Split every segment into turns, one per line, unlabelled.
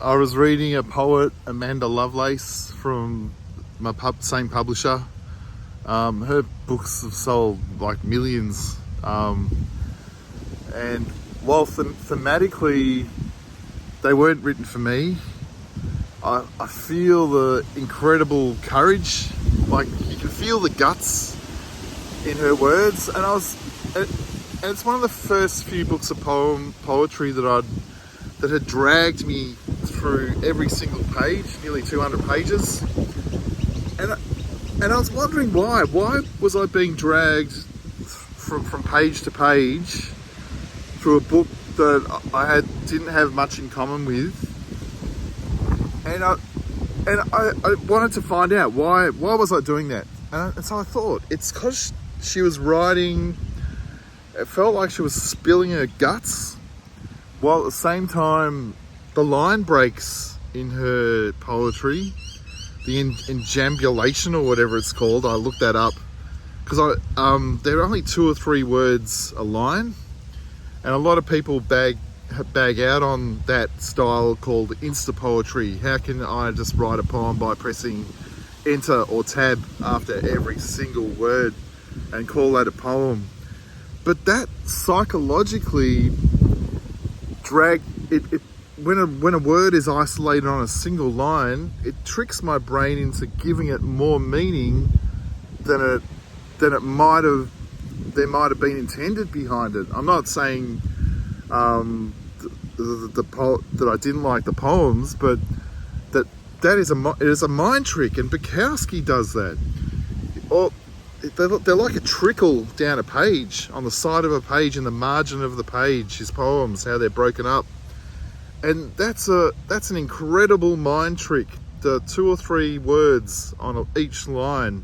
I was reading a poet, Amanda Lovelace, from my same publisher. Her books have sold like millions. And while thematically they weren't written for me, I feel the incredible courage. Like, you can feel the guts in her words. And it's one of the first few books of poetry that had dragged me through every single page, nearly 200 pages. And I was wondering why. Why was I being dragged from page to page through a book that I didn't have much in common with? And I wanted to find out why was I doing that? And so I thought, it's because she was writing, it felt like she was spilling her guts, while at the same time the line breaks in her poetry, the enjambulation or whatever it's called. I looked that up because there are only 2 or 3 words a line, and a lot of people bag out on that style called Insta-poetry. How can I just write a poem by pressing enter or tab after every single word and call that a poem? But that psychologically when a word is isolated on a single line, it tricks my brain into giving it more meaning than there might have been intended behind it. I'm not saying that I didn't like the poems, but that is a mind trick, and Bukowski does that. Or they're like a trickle down a page, on the side of a page, in the margin of the page, his poems, how they're broken up. And that's an incredible mind trick, the 2 or 3 words on each line.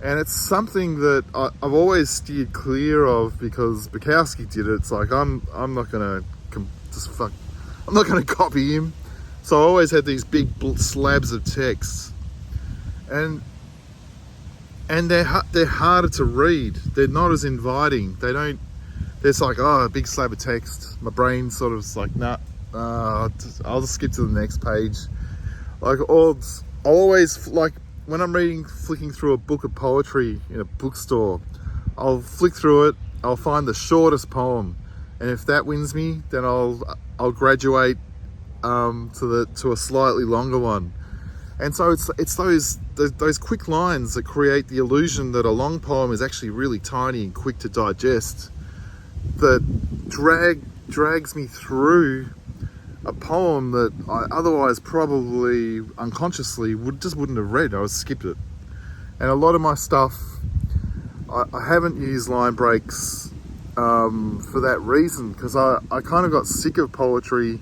And it's something that I've always steered clear of, because Bukowski did it. It's like, I'm not gonna copy him. So I always had these big slabs of text, and they're harder to read. They're not as inviting. It's like, oh, a big slab of text. My brain sort of is like, nah, I'll just skip to the next page. Like, always, like, when I'm flicking through a book of poetry in a bookstore, I'll flick through it, I'll find the shortest poem, and if that wins me, then I'll graduate to a slightly longer one. And so it's those quick lines that create the illusion that a long poem is actually really tiny and quick to digest, that drags me through a poem that I otherwise probably unconsciously wouldn't have read. I would skipped it. And a lot of my stuff, I haven't used line breaks for that reason, because I kind of got sick of poetry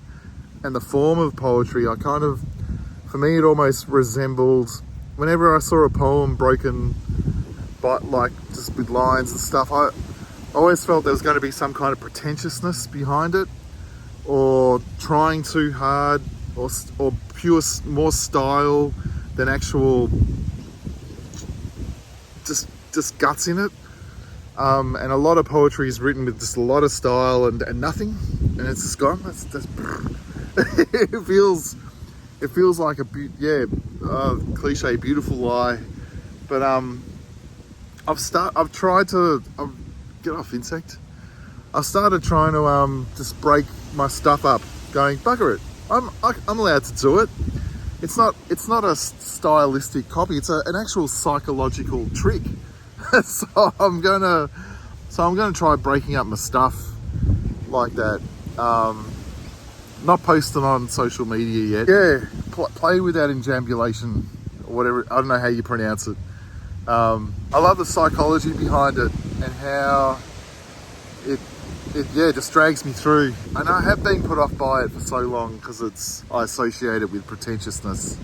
and the form of poetry. For me, it almost resembled, whenever I saw a poem broken by, like, just with lines and stuff, I always felt there was going to be some kind of pretentiousness behind it, or trying too hard, or more style than actual just guts in it. And a lot of poetry is written with just a lot of style and nothing, and it's just gone. It feels like a cliche beautiful lie. But I've tried to get off insect. I've started trying to just break my stuff up, going, bugger it, I'm allowed to do it. It's not a stylistic copy, it's an actual psychological trick. So I'm gonna try breaking up my stuff like that. Not posting on social media yet. Yeah, play with that enjambulation or whatever. I don't know how you pronounce it. I love the psychology behind it, and how it just drags me through. And I have been put off by it for so long because I associate it with pretentiousness.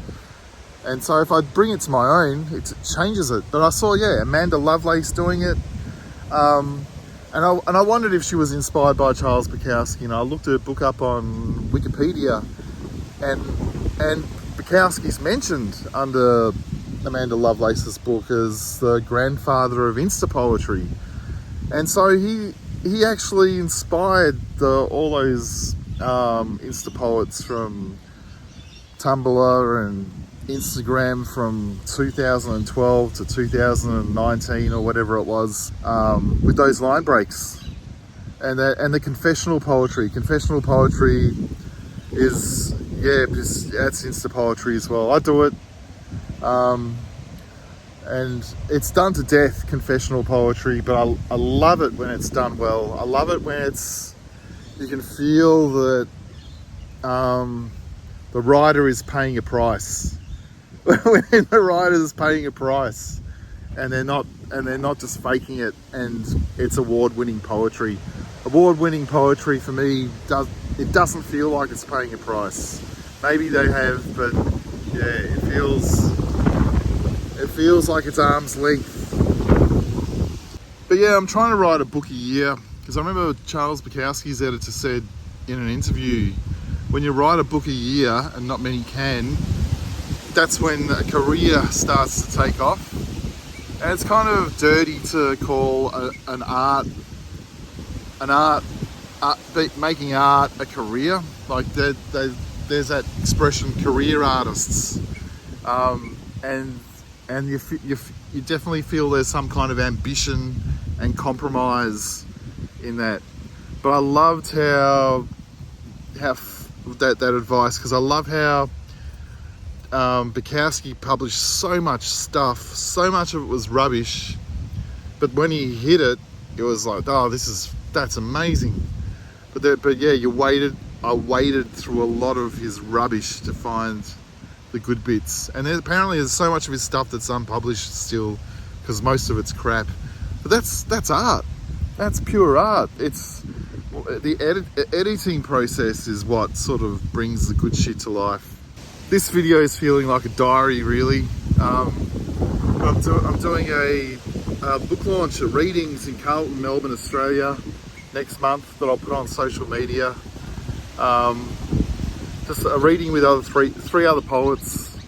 And so if I bring it to my own, it changes it. But I saw, Amanda Lovelace doing it. And I wondered if she was inspired by Charles Bukowski. And I looked her book up on Wikipedia, and Bukowski's mentioned under Amanda Lovelace's book as the grandfather of Insta-poetry. And so he actually inspired all those Insta poets from Tumblr and Instagram from 2012 to 2019 or whatever it was, with those line breaks. And the confessional poetry. Confessional poetry is, that's Insta-poetry as well. I do it. And it's done to death, confessional poetry, but I love it when it's done well. I love it when you can feel that the writer is paying a price. When the writer is paying a price, and they're not just faking it, and it's award-winning poetry. Award-winning poetry for me doesn't feel like it's paying a price. Maybe they have, but yeah, it feels like it's arm's length. But yeah, I'm trying to write a book a year, because I remember Charles Bukowski's editor said in an interview, when you write a book a year, and not many can, that's when a career starts to take off. And it's kind of dirty to call making art a career. Like there's that expression, career artists, and you definitely feel there's some kind of ambition and compromise in that. But I loved how that advice, because I love how Bukowski published so much stuff, so much of it was rubbish, but when he hit it, it was like, oh, that's amazing. But yeah, I waded through a lot of his rubbish to find the good bits, and apparently there's so much of his stuff that's unpublished still, because most of it's crap. But that's art. That's pure art. It's the editing process is what sort of brings the good shit to life. This video is feeling like a diary, really. I'm doing a book launch at Readings in Carlton, Melbourne, Australia next month that I'll put on social media. Just a reading with three other poets.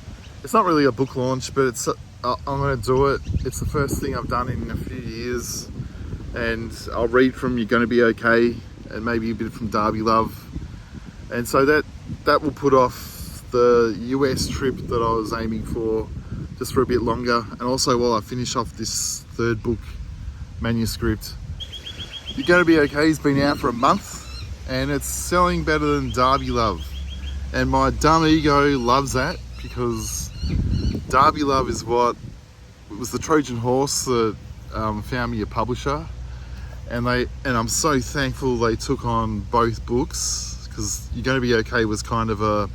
It's not really a book launch, but I'm going to do it. It's the first thing I've done in a few years, and I'll read from You're Going to Be Okay and maybe a bit from Derby Love, and so that will put off the US trip that I was aiming for just for a bit longer, and also while I finish off this third book manuscript. You're Going to Be Okay has been out for a month, and it's selling better than Derby Love, and my dumb ego loves that, because Derby Love it was the Trojan horse that found me a publisher, and I'm so thankful they took on both books, because You're Going to Be Okay was kind of a,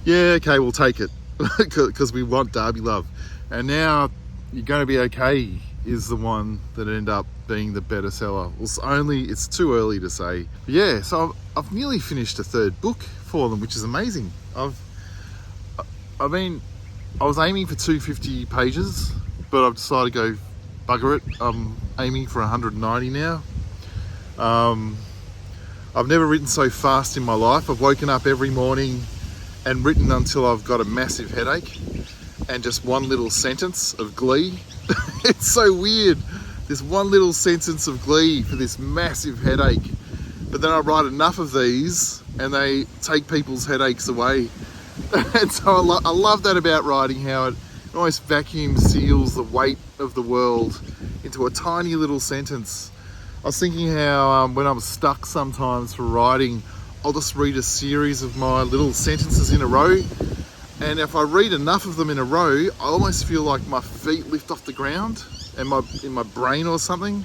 yeah, okay, we'll take it, because we want Derby Love. And now You're Going to Be Okay is the one that ended up being the better seller. It's too early to say. But yeah, so I've nearly finished a third book for them, which is amazing. I was aiming for 250 pages, but I've decided to go bugger it. I'm aiming for 190 now. I've never written so fast in my life. I've woken up every morning and written until I've got a massive headache, and just one little sentence of glee. It's so weird, this one little sentence of glee for this massive headache. But then I write enough of these and they take people's headaches away. And so I love that about writing, how it almost vacuum seals the weight of the world into a tiny little sentence. I was thinking how when I'm stuck sometimes for writing, I'll just read a series of my little sentences in a row, and if I read enough of them in a row, I almost feel like my feet lift off the ground and in my brain or something.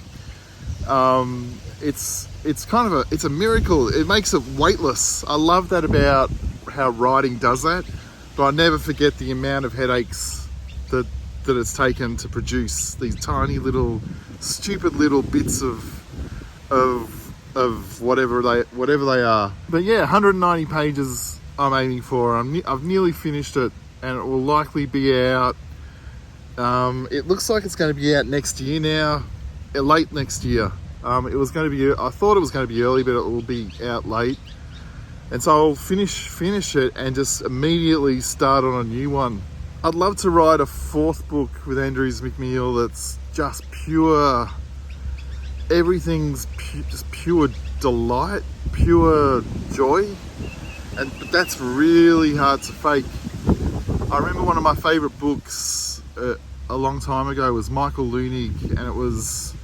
It's kind of it's a miracle. It makes it weightless. I love that about how writing does that, but I never forget the amount of headaches that it's taken to produce these tiny little stupid little bits of whatever they are. But yeah, 190 pages I'm aiming for. I've nearly finished it, and it will likely be out. It looks like it's going to be out next year now, late next year. I thought it was going to be early, but it will be out late. And so I'll finish it and just immediately start on a new one. I'd love to write a fourth book with Andrews McNeil that's just pure, everything's just pure delight, pure joy. But that's really hard to fake. I remember one of my favourite books a long time ago was Michael Leunig, and it was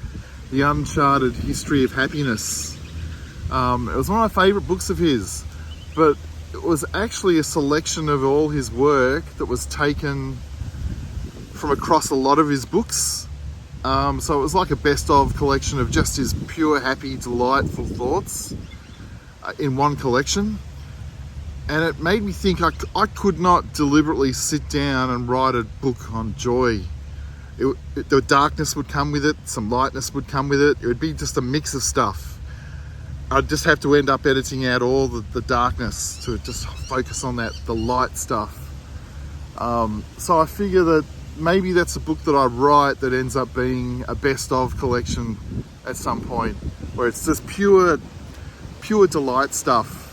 The Uncharted History of Happiness. It was one of my favourite books of his, but it was actually a selection of all his work that was taken from across a lot of his books. So it was like a best of collection of just his pure, happy, delightful thoughts in one collection. And it made me think I could not deliberately sit down and write a book on joy. The darkness would come with it, some lightness would come with it. It would be just a mix of stuff. I'd just have to end up editing out all the darkness to just focus on the light stuff. So I figure that maybe that's a book that I write that ends up being a best of collection at some point, where it's just pure delight stuff.